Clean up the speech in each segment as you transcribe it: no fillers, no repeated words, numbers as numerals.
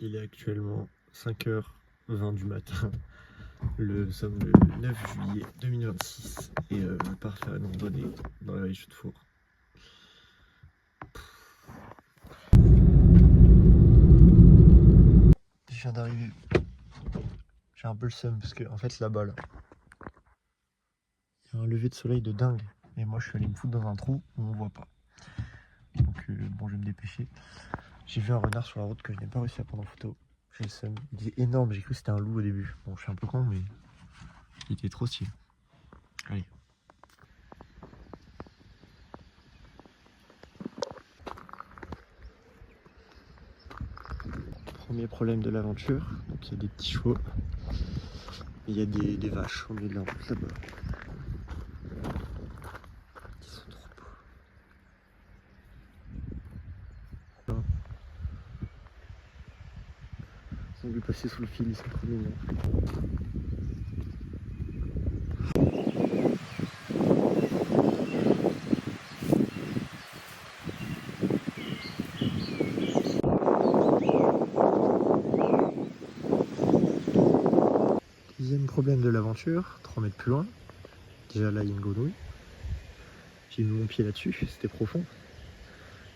Il est actuellement 5h20 du matin. Nous sommes le 9 juillet 2026 et je pars faire une randonnée dans la vallée de Chaudefour. Je viens d'arriver. J'ai un peu le seum parce que en fait là-bas, il y a un lever de soleil de dingue. Et moi je suis allé me foutre dans un trou où on voit pas. Donc bon, je vais me dépêcher. J'ai vu un renard sur la route que je n'ai pas réussi à prendre en photo. J'ai le seum. Il est énorme, j'ai cru que c'était un loup au début. Bon, je suis un peu con, mais il était trop stylé. Allez. Premier problème de l'aventure, donc il y a des petits chevaux et il y a des vaches au milieu de la route là-bas. Ils sont trop beaux. Ils ont dû passer sous le fil, ils sont trop mignons. Deuxième problème de l'aventure, 3 mètres plus loin. Déjà là il y a une grenouille. J'ai mis mon pied là-dessus, c'était profond.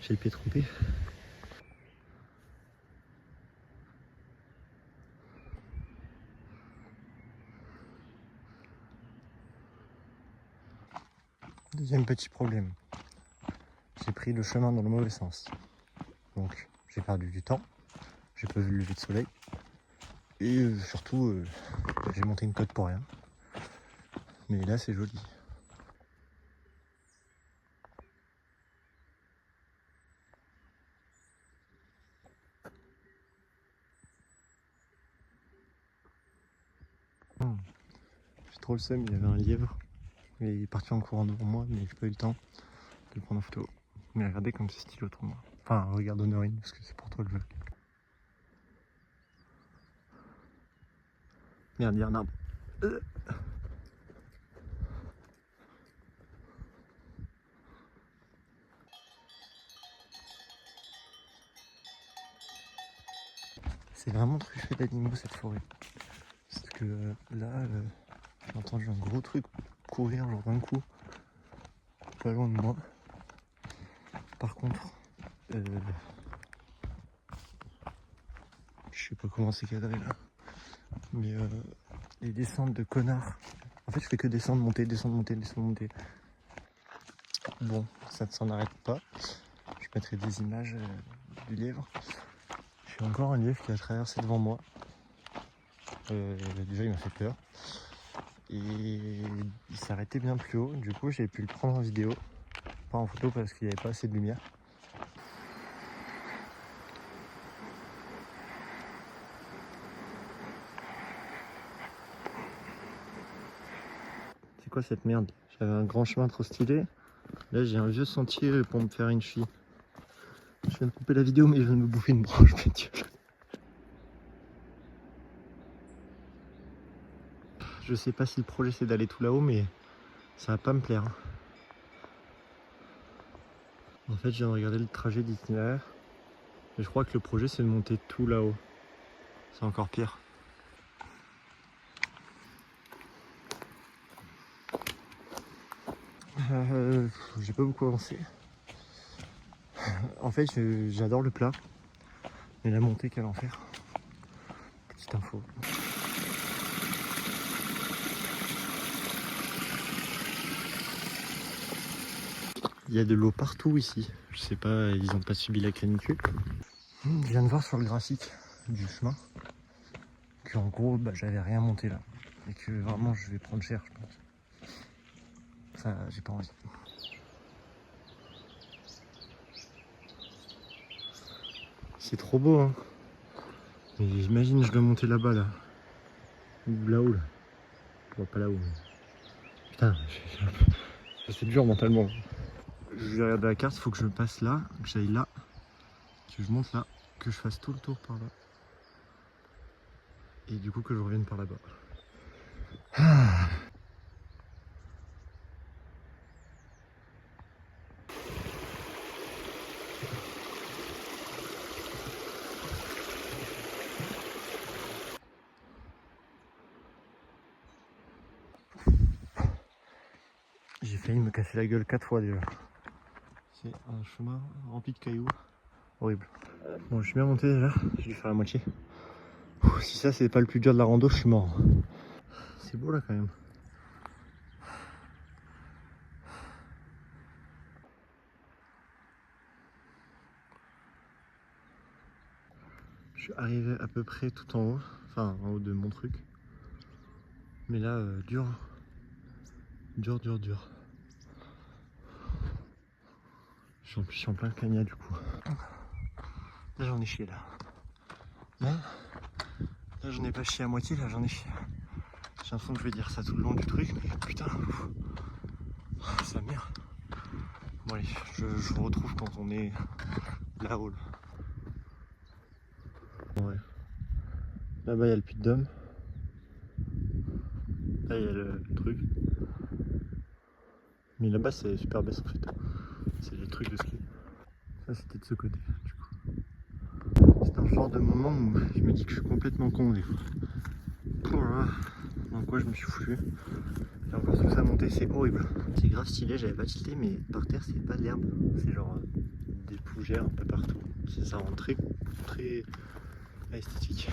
J'ai le pied trompé. Deuxième petit problème, j'ai pris le chemin dans le mauvais sens. Donc j'ai perdu du temps, j'ai pas vu le lever de soleil. Et surtout, j'ai monté une côte pour rien. Mais là c'est joli. J'ai trop le seum, il y avait un lièvre. Il est parti en courant devant moi, mais j'ai pas eu le temps de le prendre en photo. Mais regardez comme c'est stylé autrement. Enfin, regarde Honorine, parce que c'est pour toi le vlog. Merde, il y a un arbre. C'est vraiment truffé d'animaux cette forêt. Parce que là, j'ai entendu un gros truc courir genre d'un coup, pas loin de moi. Par contre, je sais pas comment c'est cadré là, mais les descentes de connards. En fait, je fais que descendre, monter, descendre, monter, descendre, monter. Bon, ça ne s'en arrête pas. Je mettrai des images du lièvre. J'ai encore un lièvre qui a traversé devant moi. Déjà, il m'a fait peur. Et il s'est arrêté bien plus haut. Du coup, j'ai pu le prendre en vidéo. Pas en photo parce qu'il n'y avait pas assez de lumière. C'est quoi cette merde? J'avais un grand chemin trop stylé. Là, j'ai un vieux sentier pour me faire une chie. Je viens de couper la vidéo, mais je viens de me bouffer une branche, Dieu. Je sais pas si le projet c'est d'aller tout là-haut, mais ça va pas me plaire. En fait, je viens de regarder le trajet d'itinéraire. Et je crois que le projet c'est de monter tout là-haut. C'est encore pire. J'ai pas beaucoup avancé. En fait, j'adore le plat. Mais la montée, quel enfer. Petite info. Il y a de l'eau partout ici. Je sais pas, ils ont pas subi la canicule. Je viens de voir sur le graphique du chemin qu'en gros, j'avais rien monté là. Et que vraiment, je vais prendre cher, je pense. Ça, j'ai pas envie. C'est trop beau, hein. Mais j'imagine, je dois monter là-bas, là. Ou là-haut, là. Bon, pas là-haut, mais... Putain, c'est dur mentalement. Je vais regarder la carte, il faut que je passe là, que j'aille là, que je monte là, que je fasse tout le tour par là. Et du coup que je revienne par là-bas. Ah. failli me casser la gueule 4 fois déjà. C'est un chemin rempli de cailloux. Horrible. Bon, je suis bien monté déjà. Je vais faire la moitié. Si ça, c'est pas le plus dur de la rando, je suis mort. C'est beau là quand même. Je suis arrivé à peu près tout en haut. Enfin, en haut de mon truc. Mais là, dur. Dur. Je suis en plein cagna du coup. Là j'en ai chié là. Là j'en ai pas chié à moitié, là j'en ai chié. J'ai l'impression que je vais dire ça tout le long du truc, mais putain, ça merde. Bon allez, je vous retrouve quand on est là-haut. Ouais. Là-bas il y a le puits de Dôme. Là il y a le truc. Mais là-bas c'est super baisse en fait. C'est les trucs de ski. Ça c'était de ce côté du coup. C'est un genre de moment où je me dis que je suis complètement con des fois. Dans quoi je me suis foutu. J'ai encore tout ça monter, c'est horrible. C'est grave stylé, j'avais pas tilté, mais par terre c'est pas de l'herbe. C'est genre des fougères un peu partout. Ça rend très esthétique.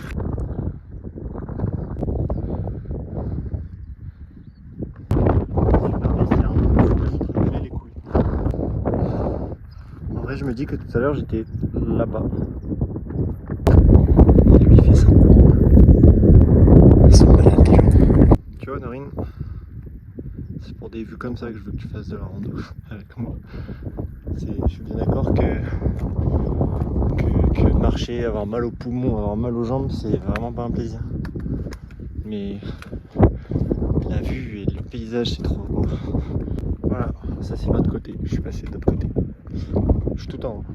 Super bestiaire, faut se les couilles. En vrai je me dis que tout à l'heure j'étais là-bas. Et lui il fait ça. Ils sont malades les gens. Tu vois Norine, c'est pour des vues comme ça que je veux que tu fasses de la rando avec moi. Je suis bien d'accord que marcher, avoir mal aux poumons, avoir mal aux jambes, c'est vraiment pas un plaisir. Mais la vue et le paysage, c'est trop beau. Voilà, ça c'est l'autre côté. Je suis passé de l'autre côté. Je suis tout en haut.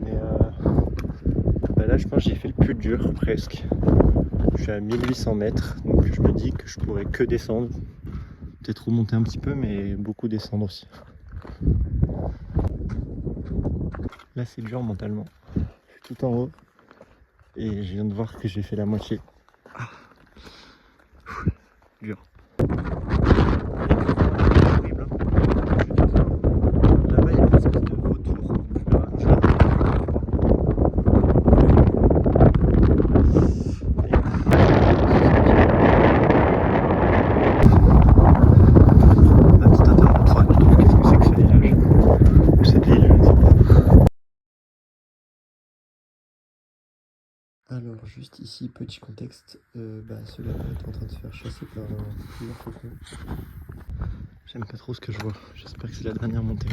Mais là, je pense que j'ai fait le plus dur, presque. Je suis à 1800 mètres, donc je me dis que je pourrais que descendre. Peut-être remonter un petit peu, mais beaucoup descendre aussi. Là, c'est dur mentalement. Je suis tout en haut et je viens de voir que j'ai fait la moitié. Ah. Dur. Là-bas, il y a une espèce de vautour. Ma petite interrogatoire, qu'est-ce que c'est que ce village? Ou cette ville, je ne sais pas. Alors juste ici, petit contexte, ce lapin est en train de se faire chasser par plusieurs faucons. J'aime pas trop ce que je vois, j'espère que c'est la dernière montée.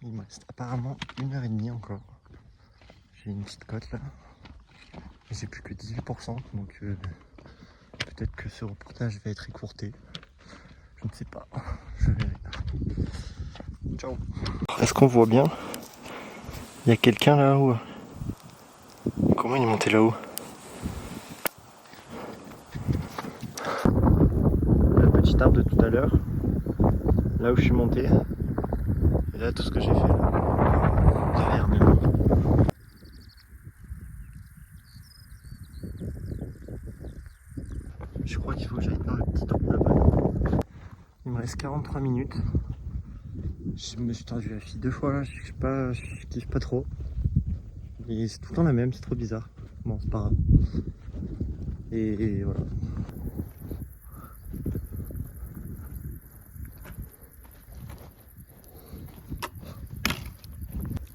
Il me reste apparemment 1h30 encore. J'ai une petite cote là, j'ai plus que 18%, donc peut-être que ce reportage va être écourté. Je ne sais pas, je verrai. Ciao. Est-ce qu'on voit bien? Il y a quelqu'un là-haut. Comment il est monté là-haut? Le petit arbre de tout à l'heure, là où je suis monté, et là tout ce que j'ai fait là. Derrière même. Je crois qu'il faut que j'aille dans le petit trou là-bas. Il me reste 43 minutes. Je me suis tendu la fille 2 fois là, je kiffe pas trop. Et c'est tout le temps la même, c'est trop bizarre. Bon, c'est pas grave. Et voilà.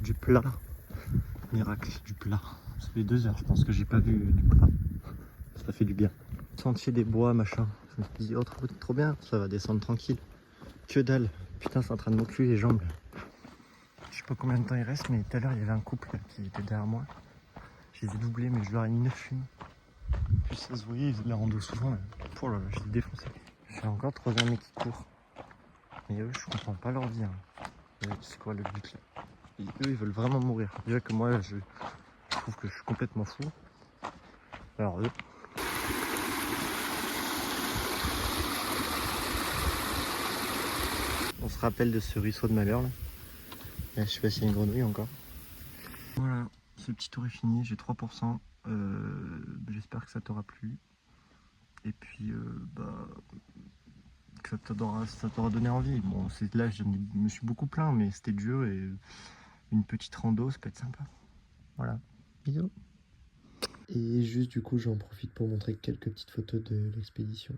Du plat. Miracle, du plat. Ça fait 2 heures, je pense que j'ai pas vu du plat. Ça fait du bien. Sentier des bois, machin. Je me suis dit, oh trop bien, ça va descendre tranquille. Que dalle. Putain, c'est en train de m'enculer les jambes. Je sais pas combien de temps il reste, mais tout à l'heure, il y avait un couple qui était derrière moi. Je les ai doublés, mais je leur ai mis 9 fumes. Puis ça se voyait, ils faisaient de la rando souvent. Pour là, je les défoncé. J'ai encore 3 mecs qui courent. Mais eux, je comprends pas leur vie. Hein. C'est quoi le but là? Et eux, ils veulent vraiment mourir. Déjà que moi, je trouve que je suis complètement fou. Alors eux. On se rappelle de ce ruisseau de malheur là. Là, je sais pas s'il y a une grenouille encore. Voilà, ce petit tour est fini, j'ai 3%. J'espère que ça t'aura plu. Et puis, que ça t'aura donné envie. Bon, là, je me suis beaucoup plaint, mais c'était dur et une petite rando, ça peut être sympa. Voilà. Bisous. Et juste du coup, j'en profite pour montrer quelques petites photos de l'expédition.